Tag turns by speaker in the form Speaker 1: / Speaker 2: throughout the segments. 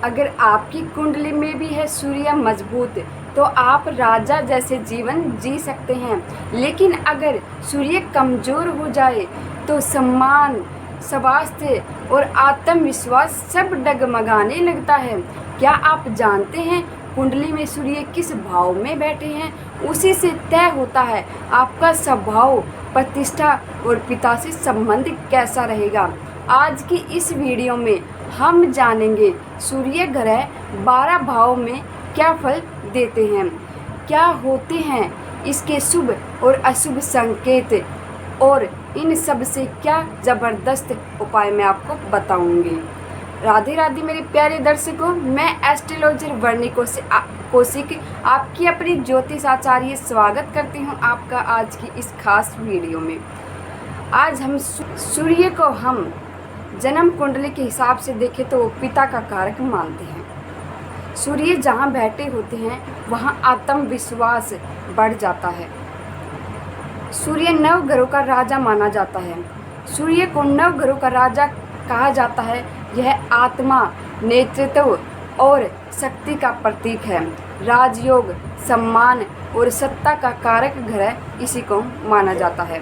Speaker 1: अगर आपकी कुंडली में भी है सूर्य मजबूत तो आप राजा जैसे जीवन जी सकते हैं। लेकिन अगर सूर्य कमज़ोर हो जाए तो सम्मान, स्वास्थ्य और आत्मविश्वास सब डगमगाने लगता है। क्या आप जानते हैं कुंडली में सूर्य किस भाव में बैठे हैं? उसी से तय होता है आपका स्वभाव, प्रतिष्ठा और पिता से संबंध कैसा रहेगा। आज की इस वीडियो में हम जानेंगे सूर्य ग्रह 12 भाव में क्या फल देते हैं, क्या होते हैं इसके शुभ और अशुभ संकेत, और इन सब से क्या ज़बरदस्त उपाय मैं आपको बताऊंगी। राधे राधे मेरे प्यारे दर्शकों, मैं एस्ट्रोलॉजर वर्णी कौशिक आपकी अपनी ज्योतिष आचार्य स्वागत करती हूं आपका आज की इस खास वीडियो में। आज हम सूर्य को हम जन्म कुंडली के हिसाब से देखें तो पिता का कारक मानते हैं। सूर्य जहाँ बैठे होते हैं वहाँ आत्मविश्वास बढ़ जाता है। सूर्य नव ग्रहों का राजा माना जाता है। सूर्य को नव ग्रहों का राजा कहा जाता है। यह आत्मा, नेतृत्व और शक्ति का प्रतीक है। राजयोग, सम्मान और सत्ता का कारक ग्रह इसी को माना जाता है।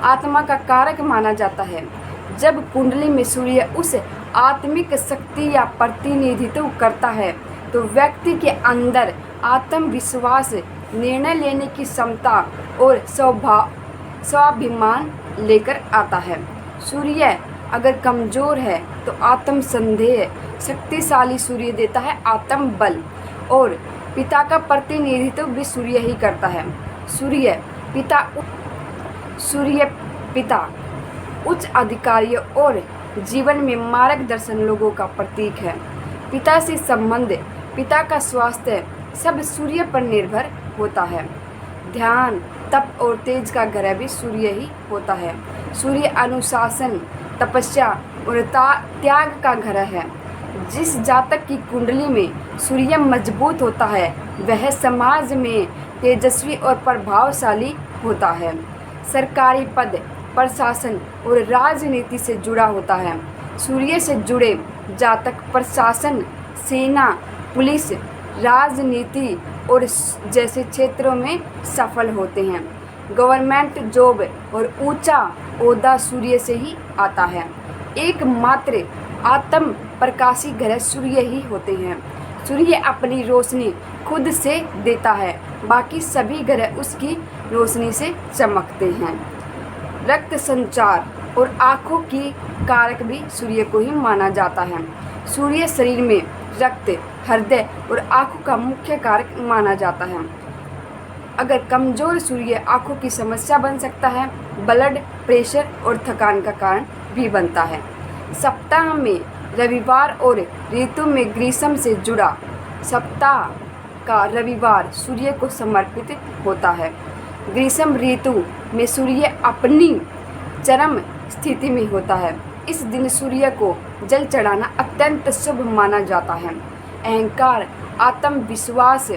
Speaker 1: आत्मा का कारक माना जाता है। जब कुंडली में सूर्य उस आत्मिक शक्ति या प्रतिनिधित्व करता है तो व्यक्ति के अंदर आत्मविश्वास, निर्णय लेने की क्षमता और स्वाभिमान लेकर आता है। सूर्य अगर कमज़ोर है तो आत्मसंदेह, शक्तिशाली सूर्य देता है आत्मबल, और पिता का प्रतिनिधित्व भी सूर्य ही करता है। सूर्य पिता उच्च अधिकारियों और जीवन में मार्गदर्शन लोगों का प्रतीक है। पिता से संबंध, पिता का स्वास्थ्य सब सूर्य पर निर्भर होता है। ध्यान, तप और तेज का ग्रह भी सूर्य ही होता है। सूर्य अनुशासन, तपस्या और त्याग का ग्रह है। जिस जातक की कुंडली में सूर्य मजबूत होता है वह समाज में तेजस्वी और प्रभावशाली होता है। सरकारी पद, प्रशासन और राजनीति से जुड़ा होता है। सूर्य से जुड़े जातक प्रशासन, सेना, पुलिस, राजनीति और जैसे क्षेत्रों में सफल होते हैं। गवर्नमेंट जॉब और ऊंचा ओहदा सूर्य से ही आता है। एकमात्र आत्म प्रकाशी ग्रह सूर्य ही होते हैं। सूर्य अपनी रोशनी खुद से देता है, बाकी सभी ग्रह उसकी रोशनी से चमकते हैं। रक्त संचार और आँखों की कारक भी सूर्य को ही माना जाता है। सूर्य शरीर में रक्त, हृदय और आँखों का मुख्य कारक माना जाता है। अगर कमज़ोर सूर्य आँखों की समस्या बन सकता है, ब्लड प्रेशर और थकान का कारण भी बनता है। सप्ताह में रविवार और ऋतु में ग्रीष्म से जुड़ा सप्ताह का रविवार सूर्य को समर्पित होता है। ग्रीष्म ऋतु में सूर्य अपनी चरम स्थिति में होता है। इस दिन सूर्य को जल चढ़ाना अत्यंत शुभ माना जाता है। अहंकार, आत्मविश्वास,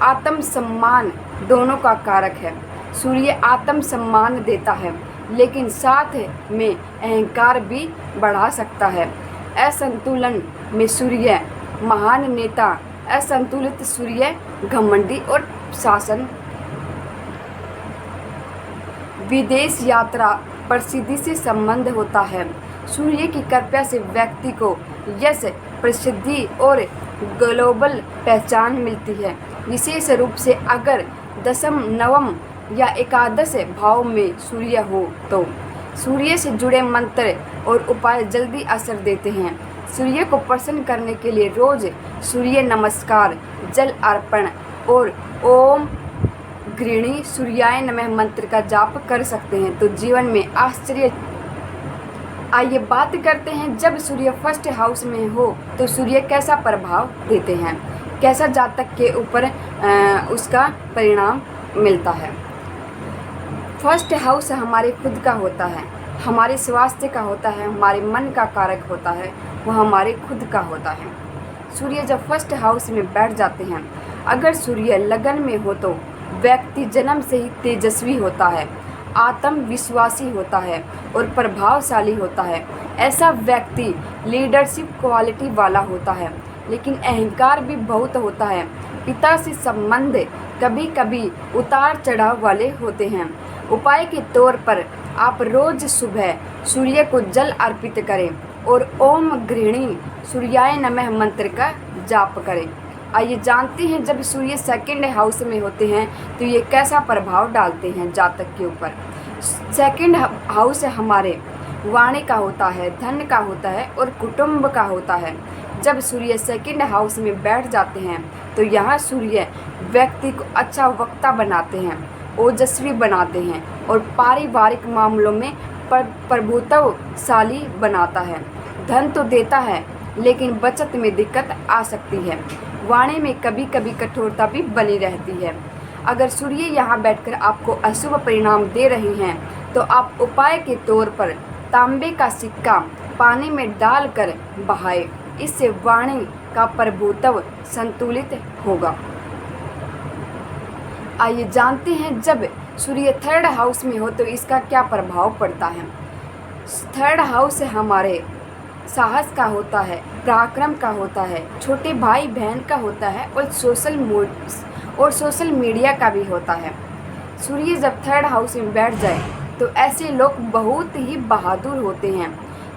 Speaker 1: आत्मसम्मान दोनों का कारक है। सूर्य आत्मसम्मान देता है लेकिन साथ में अहंकार भी बढ़ा सकता है। असंतुलन में सूर्य महान नेता, असंतुलित सूर्य घमंडी और शासन। विदेश यात्रा, प्रसिद्धि से संबंध होता है। सूर्य की कृपा से व्यक्ति को यश, प्रसिद्धि और ग्लोबल पहचान मिलती है। विशेष रूप से अगर दशम, नवम या एकादश भाव में सूर्य हो तो सूर्य से जुड़े मंत्र और उपाय जल्दी असर देते हैं। सूर्य को प्रसन्न करने के लिए रोज सूर्य नमस्कार, जल अर्पण और ओम गृहिणी सूर्याय नमः मंत्र का जाप कर सकते हैं तो जीवन में आश्चर्य। आइए बात करते हैं, जब सूर्य फर्स्ट हाउस में हो तो सूर्य कैसा प्रभाव देते हैं, कैसा जातक के ऊपर उसका परिणाम मिलता है। फर्स्ट हाउस हमारे खुद का होता है, हमारे स्वास्थ्य का होता है, हमारे मन का कारक होता है, वह हमारे खुद का होता है। सूर्य जब फर्स्ट हाउस में बैठ जाते हैं, अगर सूर्य लगन में हो तो व्यक्ति जन्म से ही तेजस्वी होता है, आत्मविश्वासी होता है और प्रभावशाली होता है। ऐसा व्यक्ति लीडरशिप क्वालिटी वाला होता है, लेकिन अहंकार भी बहुत होता है। पिता से संबंध कभी कभी उतार चढ़ाव वाले होते हैं। उपाय के तौर पर आप रोज सुबह सूर्य को जल अर्पित करें और ओम गृहिणी सूर्याय नमः मंत्र का जाप करें। आइए जानते हैं, जब सूर्य सेकंड हाउस में होते हैं तो ये कैसा प्रभाव डालते हैं जातक के ऊपर। सेकंड हाउस हमारे वाणी का होता है, धन का होता है और कुटुंब का होता है। जब सूर्य सेकंड हाउस में बैठ जाते हैं तो यहाँ सूर्य व्यक्ति को अच्छा वक्ता बनाते हैं, ओजस्वी बनाते हैं और पारिवारिक मामलों में प्रभुत्वशाली बनाता है। धन तो देता है, लेकिन बचत में दिक्कत आ सकती है। वाणी में कभी कभी कठोरता भी बनी रहती है। अगर सूर्य यहाँ बैठकर आपको अशुभ परिणाम दे रहे हैं तो आप उपाय के तौर पर तांबे का सिक्का पानी में डालकर बहाएं। इससे वाणी का प्रभुत्व संतुलित होगा। आइए जानते हैं, जब सूर्य थर्ड हाउस में हो तो इसका क्या प्रभाव पड़ता है। थर्ड हाउस हमारे साहस का होता है, पराक्रम का होता है, छोटे भाई बहन का होता है और सोशल मीडिया का भी होता है। सूर्य जब थर्ड हाउस में बैठ जाए तो ऐसे लोग बहुत ही बहादुर होते हैं,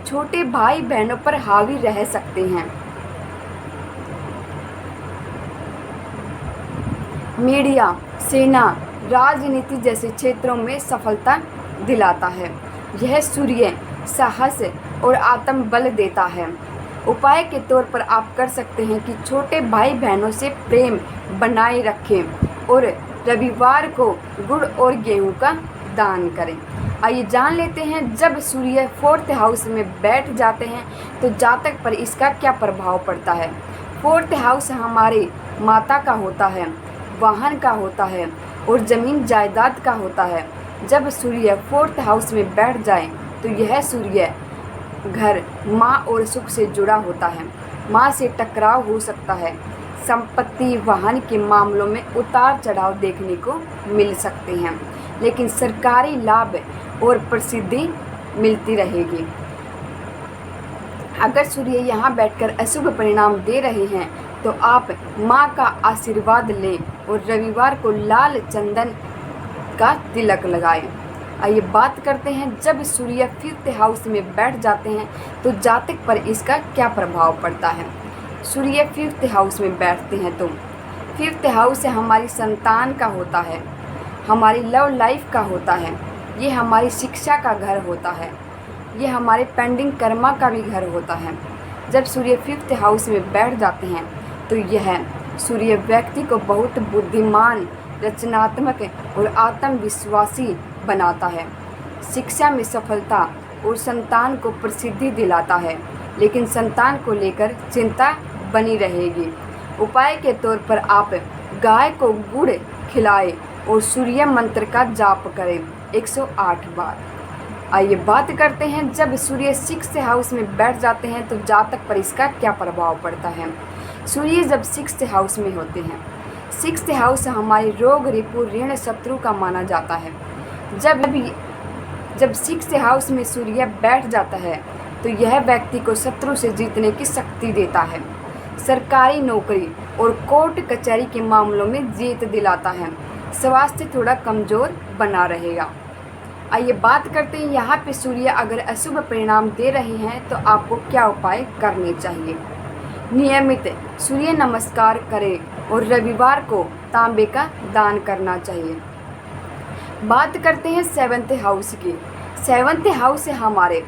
Speaker 1: छोटे भाई बहनों पर हावी रह सकते हैं। मीडिया, सेना, राजनीति जैसे क्षेत्रों में सफलता दिलाता है। यह सूर्य साहस और आत्मबल देता है। उपाय के तौर पर आप कर सकते हैं कि छोटे भाई बहनों से प्रेम बनाए रखें और रविवार को गुड़ और गेहूं का दान करें। आइए जान लेते हैं, जब सूर्य फोर्थ हाउस में बैठ जाते हैं तो जातक पर इसका क्या प्रभाव पड़ता है। फोर्थ हाउस हमारे माता का होता है, वाहन का होता है और ज़मीन जायदाद का होता है। जब सूर्य फोर्थ हाउस में बैठ जाए तो यह सूर्य घर, माँ और सुख से जुड़ा होता है। माँ से टकराव हो सकता है। संपत्ति, वाहन के मामलों में उतार चढ़ाव देखने को मिल सकते हैं, लेकिन सरकारी लाभ और प्रसिद्धि मिलती रहेगी। अगर सूर्य यहाँ बैठकर अशुभ परिणाम दे रहे हैं तो आप माँ का आशीर्वाद लें और रविवार को लाल चंदन का तिलक लगाएं। आइए बात करते हैं, जब सूर्य फिफ्थ हाउस में बैठ जाते हैं तो जातक पर इसका क्या प्रभाव पड़ता है। सूर्य फिफ्थ हाउस में बैठते हैं तो फिफ्थ हाउस हमारी संतान का होता है, हमारी लव लाइफ का होता है, ये हमारी शिक्षा का घर होता है, ये हमारे पेंडिंग कर्मा का भी घर होता है। जब सूर्य फिफ्थ हाउस में बैठ जाते हैं तो यह सूर्य व्यक्ति को बहुत बुद्धिमान, रचनात्मक और आत्मविश्वासी बनाता है। शिक्षा में सफलता और संतान को प्रसिद्धि दिलाता है, लेकिन संतान को लेकर चिंता बनी रहेगी। उपाय के तौर पर आप गाय को गुड़ खिलाएं और सूर्य मंत्र का जाप करें 108 बार। आइए बात करते हैं, जब सूर्य सिक्स्थ हाउस में बैठ जाते हैं तो जातक पर इसका क्या प्रभाव पड़ता है। सूर्य जब सिक्स्थ हाउस में होते हैं, सिक्स्थ हाउस हमारे रोग, रिपु, ऋण, शत्रु का माना जाता है। जब सिक्स्थ हाउस में सूर्य बैठ जाता है तो यह व्यक्ति को शत्रु से जीतने की शक्ति देता है। सरकारी नौकरी और कोर्ट कचहरी के मामलों में जीत दिलाता है। स्वास्थ्य थोड़ा कमज़ोर बना रहेगा। आइए बात करते हैं, यहाँ पे सूर्य अगर अशुभ परिणाम दे रहे हैं तो आपको क्या उपाय करने चाहिए। नियमित सूर्य नमस्कार करें और रविवार को तांबे का दान करना चाहिए। बात करते हैं सेवंथ हाउस की। सेवंथ हाउस हमारे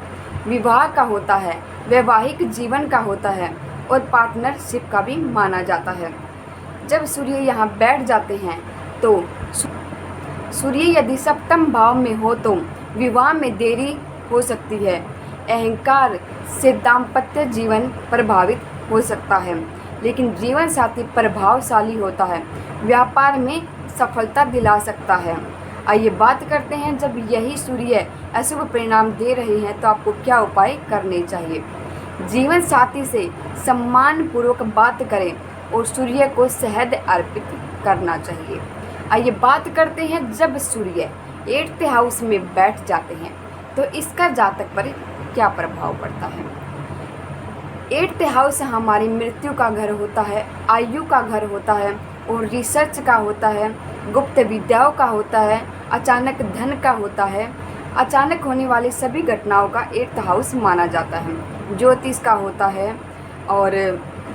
Speaker 1: विवाह का होता है, वैवाहिक जीवन का होता है और पार्टनरशिप का भी माना जाता है। जब सूर्य यहाँ बैठ जाते हैं तो सूर्य यदि सप्तम भाव में हो तो विवाह में देरी हो सकती है। अहंकार से दाम्पत्य जीवन प्रभावित हो सकता है, लेकिन जीवन साथी प्रभावशाली होता है, व्यापार में सफलता दिला सकता है। आइए बात करते हैं, जब यही सूर्य अशुभ परिणाम दे रहे हैं तो आपको क्या उपाय करने चाहिए। जीवन साथी से सम्मान पूर्वक बात करें और सूर्य को शहद अर्पित करना चाहिए। आइए बात करते हैं, जब सूर्य 8th हाउस में बैठ जाते हैं तो इसका जातक पर क्या प्रभाव पड़ता है। 8th हाउस हमारी मृत्यु का घर होता है, आयु का घर होता है और रिसर्च का होता है, गुप्त विद्याओं का होता है, अचानक धन का होता है। अचानक होने वाली सभी घटनाओं का 8th हाउस माना जाता है। ज्योतिष का होता है और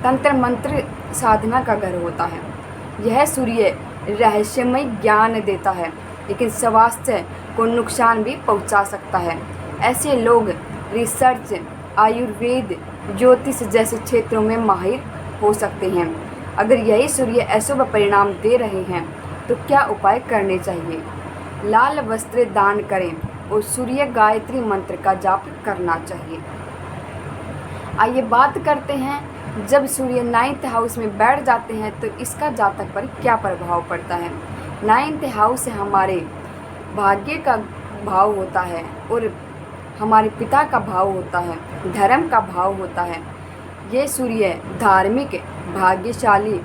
Speaker 1: तंत्र मंत्र साधना का घर होता है। यह सूर्य रहस्यमय ज्ञान देता है लेकिन स्वास्थ्य को नुकसान भी पहुंचा सकता है। ऐसे लोग रिसर्च, आयुर्वेद, ज्योतिष जैसे क्षेत्रों में माहिर हो सकते हैं। अगर यही सूर्य अशुभ परिणाम दे रहे हैं तो क्या उपाय करने चाहिए। लाल वस्त्र दान करें और सूर्य गायत्री मंत्र का जाप करना चाहिए। आइए बात करते हैं, जब सूर्य 9th हाउस में बैठ जाते हैं तो इसका जातक पर क्या प्रभाव पड़ता है। 9th हाउस हमारे भाग्य का भाव होता है और हमारे पिता का भाव होता है, धर्म का भाव होता है। ये सूर्य धार्मिक, भाग्यशाली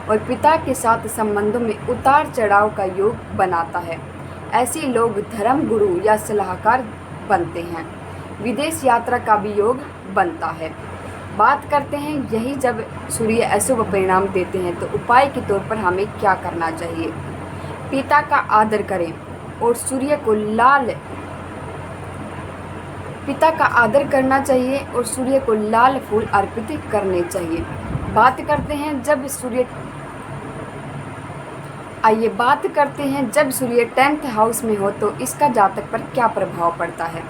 Speaker 1: और पिता के साथ संबंधों में उतार चढ़ाव का योग बनाता है। ऐसे लोग धर्म गुरु या सलाहकार बनते हैं। विदेश यात्रा का भी योग बनता है। बात करते हैं, यही जब सूर्य अशुभ परिणाम देते हैं तो उपाय के तौर पर हमें क्या करना चाहिए। पिता का आदर करें और सूर्य को लाल फूल अर्पित करने चाहिए। बात करते हैं, जब सूर्य 10th हाउस में हो तो इसका जातक पर क्या प्रभाव पड़ता है।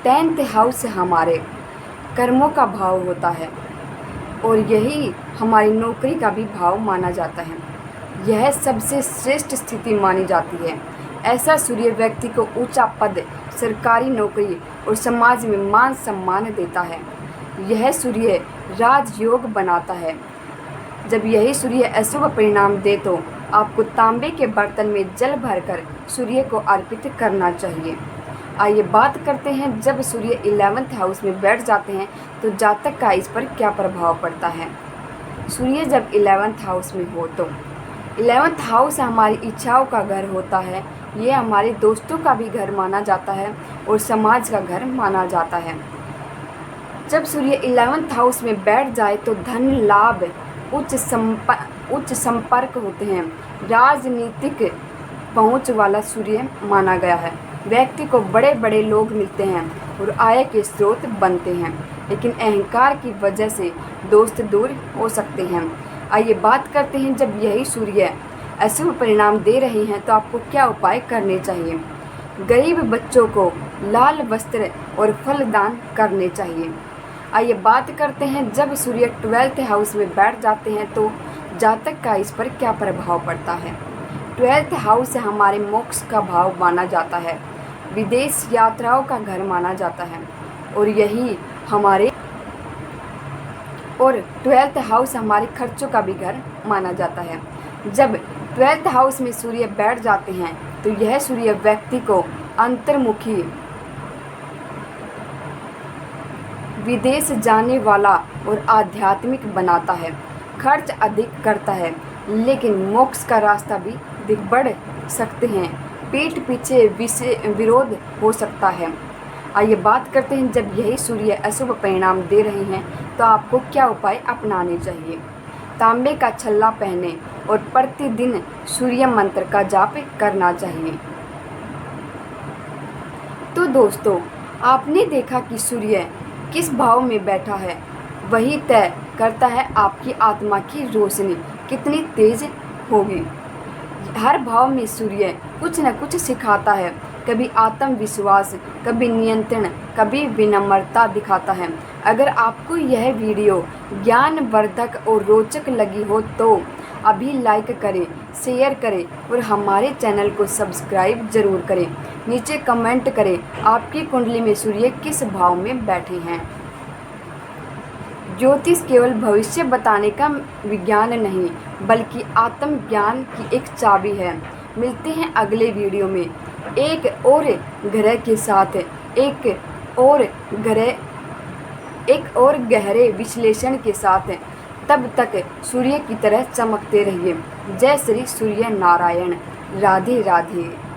Speaker 1: 10th हाउस हमारे कर्मों का भाव होता है और यही हमारी नौकरी का भी भाव माना जाता है। यह सबसे श्रेष्ठ स्थिति मानी जाती है। ऐसा सूर्य व्यक्ति को ऊंचा पद, सरकारी नौकरी और समाज में मान सम्मान देता है। यह सूर्य राजयोग बनाता है। जब यही सूर्य अशुभ परिणाम दे तो आपको तांबे के बर्तन में जल भरकर सूर्य को अर्पित करना चाहिए। आइए बात करते हैं, जब सूर्य 11th हाउस में बैठ जाते हैं तो जातक का इस पर क्या प्रभाव पड़ता है। सूर्य जब 11th हाउस में हो तो 11th हाउस हमारी इच्छाओं का घर होता है। ये हमारे दोस्तों का भी घर माना जाता है और समाज का घर माना जाता है। जब सूर्य 11th हाउस में बैठ जाए तो धन लाभ, उच्च संपर्क होते हैं। राजनीतिक पहुंच वाला सूर्य माना गया है। व्यक्ति को बड़े बड़े लोग मिलते हैं और आय के स्रोत बनते हैं, लेकिन अहंकार की वजह से दोस्त दूर हो सकते हैं। आइए बात करते हैं, जब यही सूर्य अशुभ परिणाम दे रहे हैं तो आपको क्या उपाय करने चाहिए। गरीब बच्चों को लाल वस्त्र और फल दान करने चाहिए। आइए बात करते हैं, जब सूर्य 12th हाउस में बैठ जाते हैं तो जातक का इस पर क्या प्रभाव पड़ता है। 12th हाउस हमारे मोक्ष का भाव माना जाता है। विदेश यात्राओं का घर माना जाता है और 12th हाउस हमारे खर्चों का भी घर माना जाता है। जब 12th हाउस में सूर्य बैठ जाते हैं तो यह सूर्य व्यक्ति को अंतर्मुखी, विदेश जाने वाला और आध्यात्मिक बनाता है। खर्च अधिक करता है लेकिन मोक्ष का रास्ता भी बढ़ सकते हैं। पीठ पीछे विरोध हो सकता है। आइए बात करते हैं, जब यही सूर्य अशुभ परिणाम दे रहे हैं तो आपको क्या उपाय अपनाने चाहिए। तांबे का छल्ला पहने और प्रतिदिन सूर्य मंत्र का जाप करना चाहिए। तो दोस्तों, आपने देखा कि सूर्य किस भाव में बैठा है, वही तय करता है आपकी आत्मा की रोशनी कितनी तेज होगी। हर भाव में सूर्य कुछ न कुछ सिखाता है, कभी आत्मविश्वास, कभी नियंत्रण, कभी विनम्रता दिखाता है। अगर आपको यह वीडियो ज्ञानवर्धक और रोचक लगी हो तो अभी लाइक करें, शेयर करें और हमारे चैनल को सब्सक्राइब जरूर करें। नीचे कमेंट करें आपकी कुंडली में सूर्य किस भाव में बैठे हैं। ज्योतिष केवल भविष्य बताने का विज्ञान नहीं बल्कि आत्मज्ञान की एक चाबी है। मिलते हैं अगले वीडियो में एक और गहरे विश्लेषण के साथ। तब तक सूर्य की तरह चमकते रहिए। जय श्री सूर्य नारायण। राधे राधे।